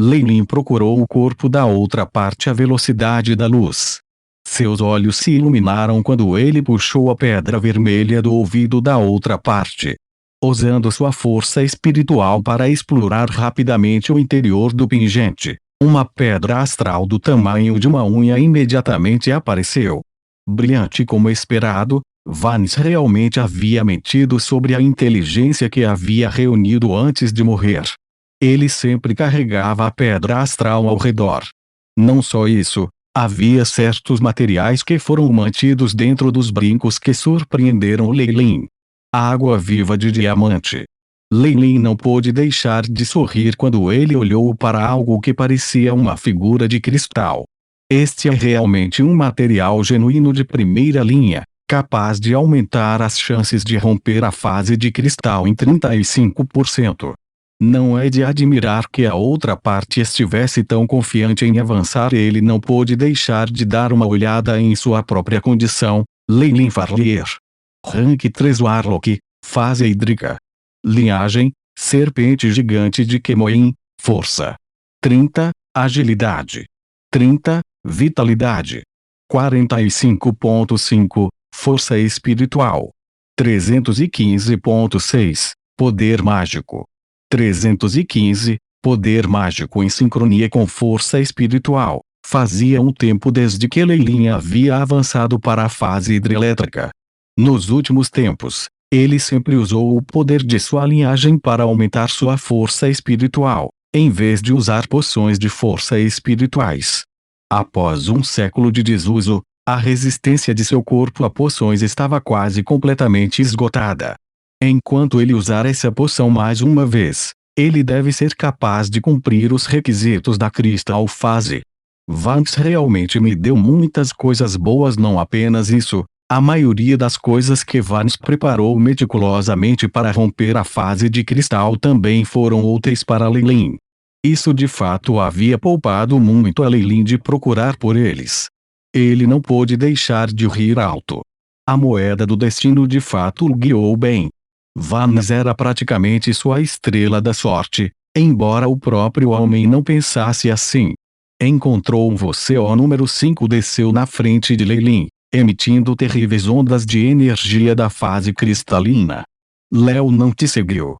Lei procurou o corpo da outra parte à velocidade da luz. Seus olhos se iluminaram quando ele puxou a pedra vermelha do ouvido da outra parte. Usando sua força espiritual para explorar rapidamente o interior do pingente, uma pedra astral do tamanho de uma unha imediatamente apareceu. Brilhante como esperado, Vance realmente havia mentido sobre a inteligência que havia reunido antes de morrer. Ele sempre carregava a pedra astral ao redor. Não só isso, havia certos materiais que foram mantidos dentro dos brincos que surpreenderam Lei. Água viva de diamante. Lei não pôde deixar de sorrir quando ele olhou para algo que parecia uma figura de cristal. Este é realmente um material genuíno de primeira linha, capaz de aumentar as chances de romper a fase de cristal em 35%. Não é de admirar que a outra parte estivesse tão confiante em avançar. Ele não pôde deixar de dar uma olhada em sua própria condição. Leilin Farlier. Rank 3 Warlock, fase hídrica. Linhagem, serpente gigante de Kemoin, força. 30, agilidade. 30, vitalidade. 45.5, força espiritual. 315.6, poder mágico. 315, poder mágico em sincronia com força espiritual. Fazia um tempo desde que Leilin havia avançado para a fase hidrelétrica. Nos últimos tempos, ele sempre usou o poder de sua linhagem para aumentar sua força espiritual, em vez de usar poções de força espirituais. Após um século de desuso, a resistência de seu corpo a poções estava quase completamente esgotada. Enquanto ele usar essa poção mais uma vez, ele deve ser capaz de cumprir os requisitos da Crystal Fase. Vance realmente me deu muitas coisas boas. Não apenas isso, a maioria das coisas que Vance preparou meticulosamente para romper a fase de cristal também foram úteis para Leilin. Isso de fato havia poupado muito a Leilin de procurar por eles. Ele não pôde deixar de rir alto. A moeda do destino de fato o guiou bem. Vance era praticamente sua estrela da sorte, embora o próprio homem não pensasse assim. Encontrou você. O número 5 desceu na frente de Leilin, emitindo terríveis ondas de energia da fase cristalina. Léo não te seguiu.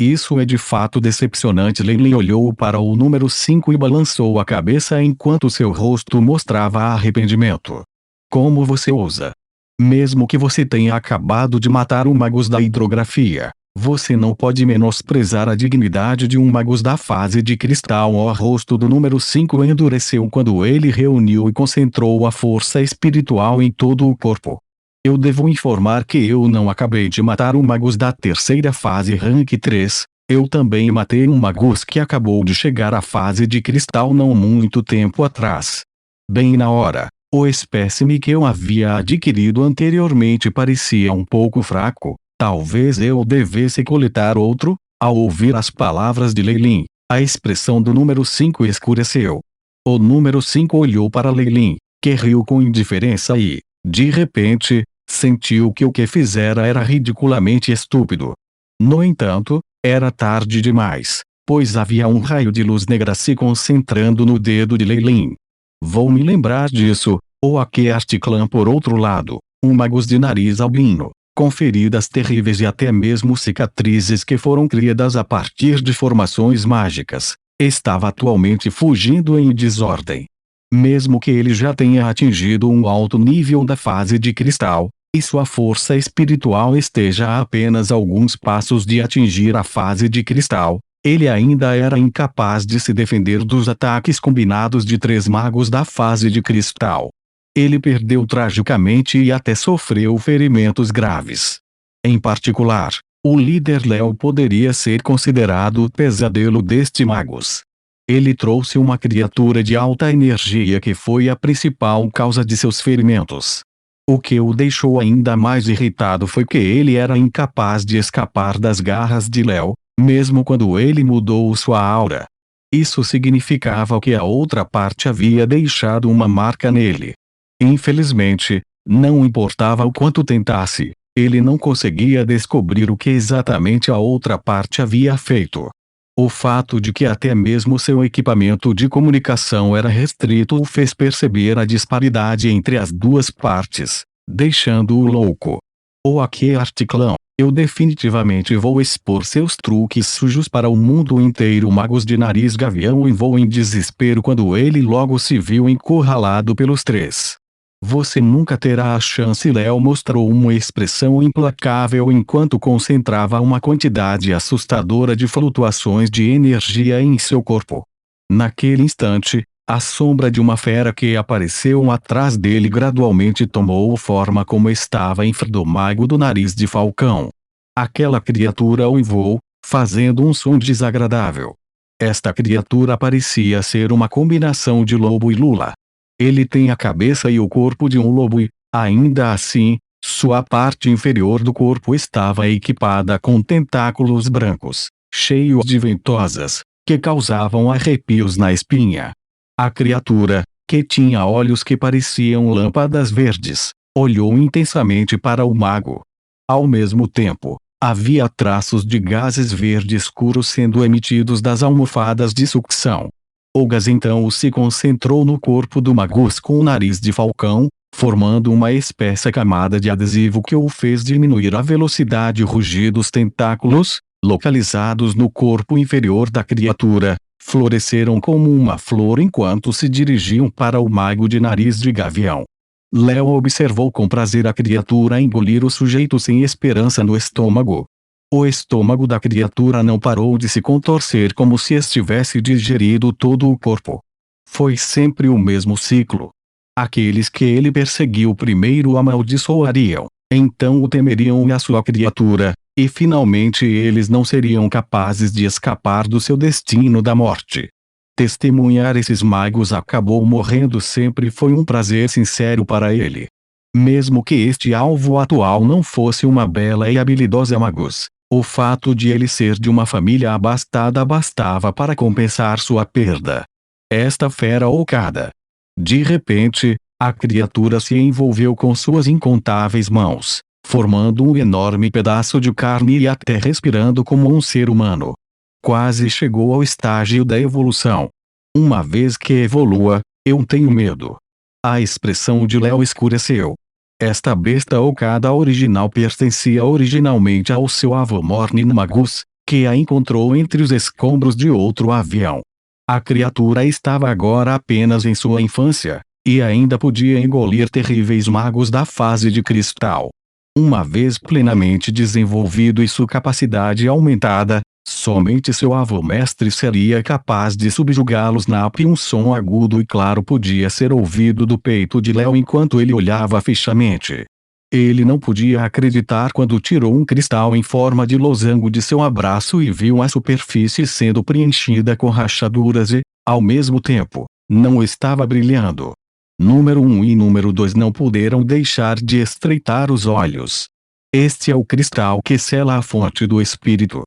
Isso é de fato decepcionante. Leilin olhou para o número 5 e balançou a cabeça enquanto seu rosto mostrava arrependimento. Como você ousa? Mesmo que você tenha acabado de matar um magus da hidrografia, você não pode menosprezar a dignidade de um magus da fase de cristal. O rosto do número 5 endureceu quando ele reuniu e concentrou a força espiritual em todo o corpo. Eu devo informar que eu não acabei de matar um magus da terceira fase rank 3, eu também matei um magus que acabou de chegar à fase de cristal não muito tempo atrás. Bem na hora. O espécime que eu havia adquirido anteriormente parecia um pouco fraco. Talvez eu devesse coletar outro. Ao ouvir as palavras de Leilin, a expressão do número 5 escureceu. O número 5 olhou para Leilin, que riu com indiferença e, de repente, sentiu que o que fizera era ridiculamente estúpido. No entanto, era tarde demais, pois havia um raio de luz negra se concentrando no dedo de Leilin. Vou me lembrar disso. O Akeast Clan, por outro lado, um magus de nariz albino, com feridas terríveis e até mesmo cicatrizes que foram criadas a partir de formações mágicas, estava atualmente fugindo em desordem. Mesmo que ele já tenha atingido um alto nível da fase de cristal, e sua força espiritual esteja a apenas alguns passos de atingir a fase de cristal, ele ainda era incapaz de se defender dos ataques combinados de 3 magos da fase de cristal. Ele perdeu tragicamente e até sofreu ferimentos graves. Em particular, o líder Léo poderia ser considerado o pesadelo deste magus. Ele trouxe uma criatura de alta energia que foi a principal causa de seus ferimentos. O que o deixou ainda mais irritado foi que ele era incapaz de escapar das garras de Léo, mesmo quando ele mudou sua aura. Isso significava que a outra parte havia deixado uma marca nele. Infelizmente, não importava o quanto tentasse, ele não conseguia descobrir o que exatamente a outra parte havia feito. O fato de que até mesmo seu equipamento de comunicação era restrito o fez perceber a disparidade entre as duas partes, deixando-o louco. O Aqueart Clã, eu definitivamente vou expor seus truques sujos para o mundo inteiro. O Magus de Nariz Gavião entrou em desespero quando ele logo se viu encurralado pelos três. Você nunca terá a chance. Léo mostrou uma expressão implacável enquanto concentrava uma quantidade assustadora de flutuações de energia em seu corpo. Naquele instante, a sombra de uma fera que apareceu atrás dele gradualmente tomou forma como estava em frente do mago do nariz de falcão. Aquela criatura uivou, fazendo um som desagradável. Esta criatura parecia ser uma combinação de lobo e lula. Ele tem a cabeça e o corpo de um lobo e, ainda assim, sua parte inferior do corpo estava equipada com tentáculos brancos, cheios de ventosas, que causavam arrepios na espinha. A criatura, que tinha olhos que pareciam lâmpadas verdes, olhou intensamente para o mago. Ao mesmo tempo, havia traços de gases verde escuros sendo emitidos das almofadas de sucção. O gás então se concentrou no corpo do Magus com o nariz de falcão, formando uma espessa camada de adesivo que o fez diminuir a velocidade. Rugidos tentáculos, localizados no corpo inferior da criatura, floresceram como uma flor enquanto se dirigiam para o mago de nariz de gavião. Léo observou com prazer a criatura engolir o sujeito sem esperança no estômago. O estômago da criatura não parou de se contorcer como se estivesse digerido todo o corpo. Foi sempre o mesmo ciclo. Aqueles que ele perseguiu primeiro o amaldiçoariam, então o temeriam e a sua criatura, e finalmente eles não seriam capazes de escapar do seu destino da morte. Testemunhar esses magos acabou morrendo sempre foi um prazer sincero para ele. Mesmo que este alvo atual não fosse uma bela e habilidosa Magus, o fato de ele ser de uma família abastada bastava para compensar sua perda. Esta fera ocada. De repente, a criatura se envolveu com suas incontáveis mãos, formando um enorme pedaço de carne e até respirando como um ser humano. Quase chegou ao estágio da evolução. Uma vez que evolua, eu tenho medo. A expressão de Léo escureceu. Esta besta ocada original pertencia originalmente ao seu avô Mornin Magus, que a encontrou entre os escombros de outro avião. A criatura estava agora apenas em sua infância, e ainda podia engolir terríveis magos da fase de cristal. Uma vez plenamente desenvolvido e sua capacidade aumentada, somente seu avô mestre seria capaz de subjugá-los. Um som agudo e claro podia ser ouvido do peito de Léo enquanto ele olhava fixamente. Ele não podia acreditar quando tirou um cristal em forma de losango de seu abraço e viu a superfície sendo preenchida com rachaduras e, ao mesmo tempo, não estava brilhando. Número 1 e número 2 não puderam deixar de estreitar os olhos. Este é o cristal que sela a fonte do espírito.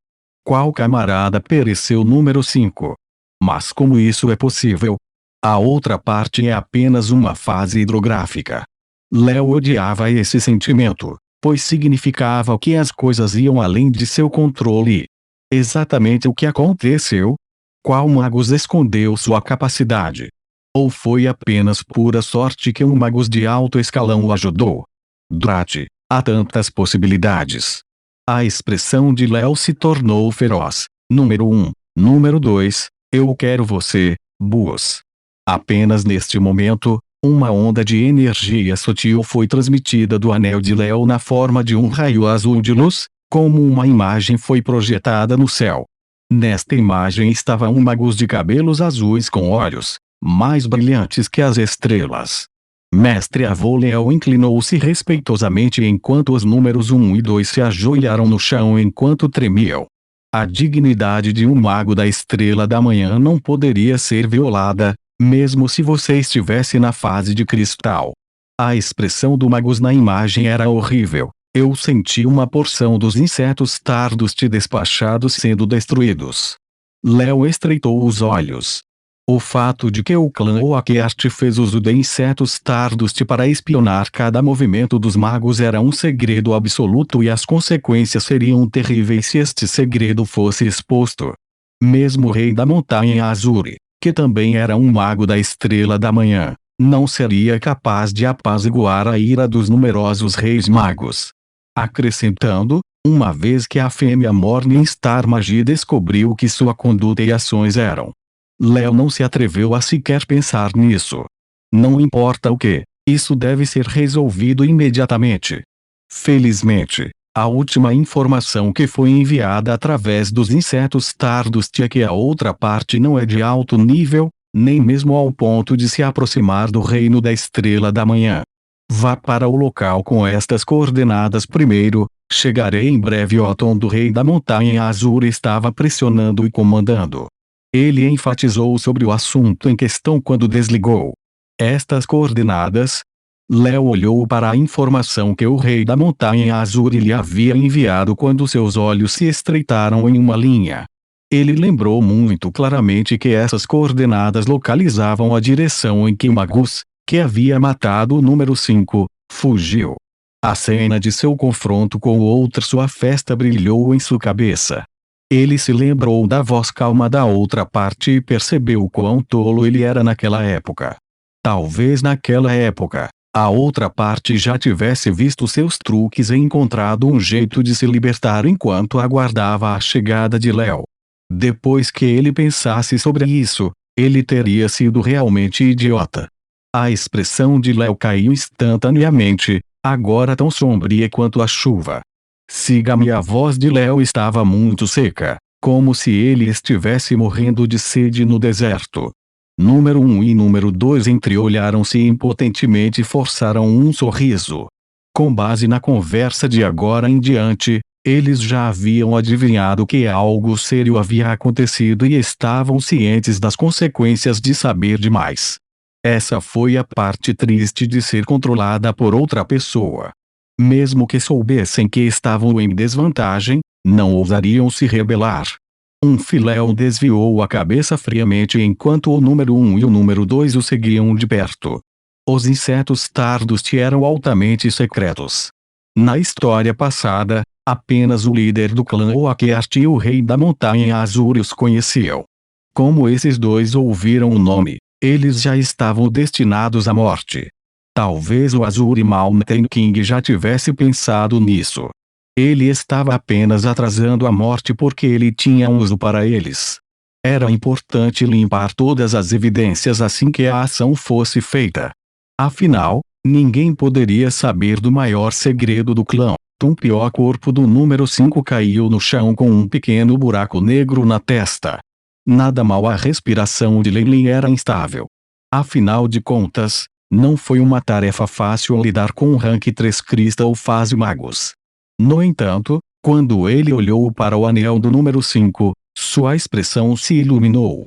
Qual camarada pereceu? Número 5. Mas como isso é possível? A outra parte é apenas uma fase hidrográfica. Léo odiava esse sentimento, pois significava que as coisas iam além de seu controle. Exatamente o que aconteceu? Qual Magus escondeu sua capacidade? Ou foi apenas pura sorte que um Magus de alto escalão o ajudou? Drat, há tantas possibilidades. A expressão de Léo se tornou feroz. Número 1. Número 2. Eu quero você, Bus. Apenas neste momento, uma onda de energia sutil foi transmitida do anel de Léo na forma de um raio azul de luz, como uma imagem foi projetada no céu. Nesta imagem estava um Magus de cabelos azuis com olhos, mais brilhantes que as estrelas. Mestre avô Léo inclinou-se respeitosamente enquanto os números 1 e 2 se ajoelharam no chão enquanto tremiam. A dignidade de um mago da estrela da manhã não poderia ser violada, mesmo se você estivesse na fase de cristal. A expressão do Magus na imagem era horrível. Eu senti uma porção dos insetos Stardust despachados sendo destruídos. Léo estreitou os olhos. O fato de que o clã Oakert fez uso de insetos Stardust para espionar cada movimento dos magos era um segredo absoluto e as consequências seriam terríveis se este segredo fosse exposto. Mesmo o rei da montanha Azuri, que também era um mago da estrela da manhã, não seria capaz de apaziguar a ira dos numerosos reis magos. Acrescentando, uma vez que a fêmea Morningstar Magie descobriu que sua conduta e ações eram, Léo não se atreveu a sequer pensar nisso. Não importa o que, isso deve ser resolvido imediatamente. Felizmente, a última informação que foi enviada através dos insetos Stardust é que a outra parte não é de alto nível, nem mesmo ao ponto de se aproximar do reino da estrela da manhã. Vá para o local com estas coordenadas primeiro. Chegarei em breve. O tom do rei da montanha azul estava pressionando e comandando. Ele enfatizou sobre o assunto em questão quando desligou estas coordenadas. Léo olhou para a informação que o rei da montanha azul lhe havia enviado quando seus olhos se estreitaram em uma linha. Ele lembrou muito claramente que essas coordenadas localizavam a direção em que Magus, que havia matado o número 5, fugiu. A cena de seu confronto com o outro, sua festa brilhou em sua cabeça. Ele se lembrou da voz calma da outra parte e percebeu quão tolo ele era naquela época. Talvez naquela época, a outra parte já tivesse visto seus truques e encontrado um jeito de se libertar enquanto aguardava a chegada de Léo. Depois que ele pensasse sobre isso, ele teria sido realmente idiota. A expressão de Léo caiu instantaneamente, agora tão sombria quanto a chuva. Siga-me. A voz de Léo estava muito seca, como se ele estivesse morrendo de sede no deserto. Número 1 e número 2 entreolharam-se impotentemente e forçaram um sorriso. Com base na conversa de agora em diante, eles já haviam adivinhado que algo sério havia acontecido e estavam cientes das consequências de saber demais. Essa foi a parte triste de ser controlada por outra pessoa. Mesmo que soubessem que estavam em desvantagem, não ousariam se rebelar. Um filéu desviou a cabeça friamente enquanto o número 1 e o número 2 o seguiam de perto. Os insetos Stardust eram altamente secretos. Na história passada, apenas o líder do clã Oakert e o rei da montanha azul os conheciam. Como esses dois ouviram o nome, eles já estavam destinados à morte. Talvez o Azuri Mountain King já tivesse pensado nisso. Ele estava apenas atrasando a morte porque ele tinha um uso para eles. Era importante limpar todas as evidências assim que a ação fosse feita. Afinal, ninguém poderia saber do maior segredo do clã. O pior corpo do número 5 caiu no chão com um pequeno buraco negro na testa. Nada mal, a respiração de Leilin era instável. Afinal de contas, não foi uma tarefa fácil lidar com o rank 3 Crystal Phase Magos. No entanto, quando ele olhou para o anel do número 5, sua expressão se iluminou.